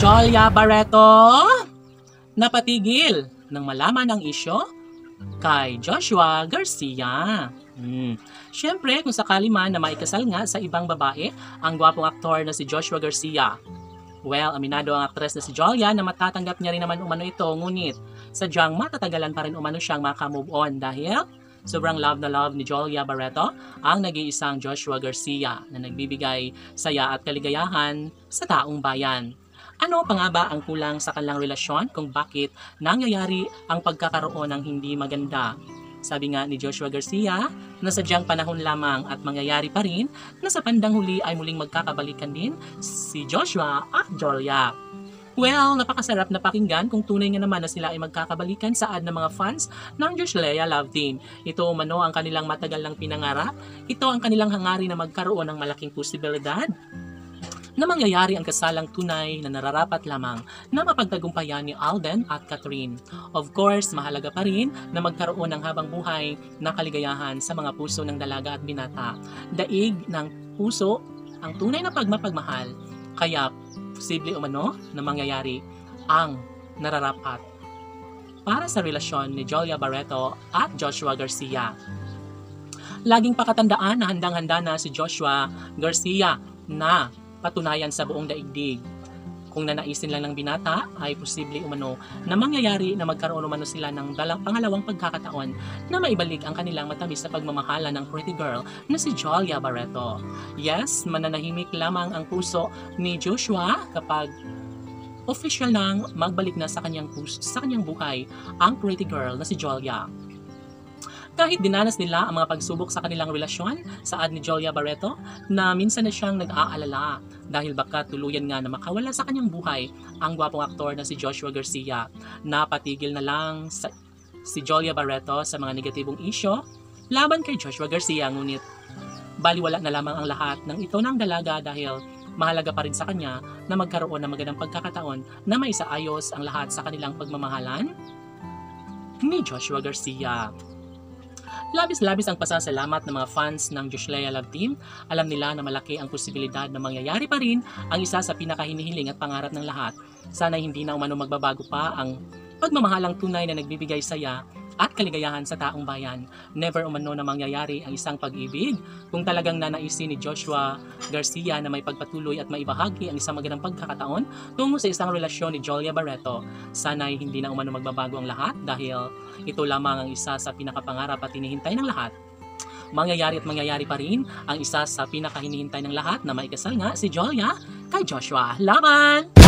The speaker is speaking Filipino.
Jolia Barreto napatigil nang malaman ang isyo kay Joshua Garcia. Siyempre, kung sakali man na maikasal nga sa ibang babae ang gwapong aktor na si Joshua Garcia. Well, aminado ang aktres na si Jolia na matatanggap niya rin naman umano ito, ngunit sadyang matatagalan pa rin umano siyang makamove on dahil sobrang love na love ni Jolia Barreto ang nag-iisang Joshua Garcia na nagbibigay saya at kaligayahan sa taong bayan. Ano pa nga ba ang kulang sa kanilang relasyon kung bakit nangyayari ang pagkakaroon ng hindi maganda? Sabi nga ni Joshua Garcia na sadyang panahon lamang at mangyayari pa rin na sa bandang huli ay muling magkakabalikan din si Joshua at Jolia. Well, napakasarap na pakinggan kung tunay nga naman na sila ay magkakabalikan saad ng mga fans ng Joshua Love Team. Ito umano ang kanilang matagal ng pinangarap. Ito ang kanilang hangarin na magkaroon ng malaking posibilidad na mangyayari ang kasalang tunay na nararapat lamang na mapagtagumpayan ni Alden at Catherine. Of course, mahalaga pa rin na magkaroon ng habang buhay na kaligayahan sa mga puso ng dalaga at binata. Daig ng puso ang tunay na pagmapagmahal, kaya posible umano na mangyayari ang nararapat para sa relasyon ni Jolia Barreto at Joshua Garcia. Laging pakatandaan na handang-handa na si Joshua Garcia na patunayan sa buong daigdig. Kung nanaisin lang ng binata, ay posible umano na mangyayari na magkaroon umano sila ng pangalawang pagkakataon na maibalik ang kanilang matamis na pagmamahala ng pretty girl na si Jolia Barreto. Yes, mananahimik lamang ang puso ni Joshua kapag official nang magbalik na sa kanyang buhay ang pretty girl na si Jolia. Kahit dinanas nila ang mga pagsubok sa kanilang relasyon, saad ni Jolia Barreto na minsan na siyang nag-aalala dahil baka tuluyan nga na makawala sa kanyang buhay ang gwapong aktor na si Joshua Garcia. Napatigil na lang si Jolia Barreto sa mga negatibong isyo laban kay Joshua Garcia, ngunit baliwala na lamang ang lahat ng ito ng dalaga dahil mahalaga pa rin sa kanya na magkaroon ng magandang pagkakataon na maisaayos ang lahat sa kanilang pagmamahalan ni Joshua Garcia. Labis-labis ang pasasalamat ng mga fans ng Joshua Love Team. Alam nila na malaki ang posibilidad na mangyayari pa rin ang isa sa pinakahinihiling at pangarap ng lahat. Sana hindi na umano magbabago pa ang pagmamahalang tunay na nagbibigay saya at kaligayahan sa taong bayan. Never umano na mangyayari ang isang pag-ibig kung talagang nanaisin ni Joshua Garcia na may pagpatuloy at maibahagi ang isang magandang pagkakataon tungo sa isang relasyon ni Jolia Barreto. Sana'y hindi na umano magbabago ang lahat dahil ito lamang ang isa sa pinakapangarap at hinihintay ng lahat. Mangyayari at mangyayari pa rin ang isa sa pinakahinihintay ng lahat na maikasal nga si Jolia kay Joshua. Laban!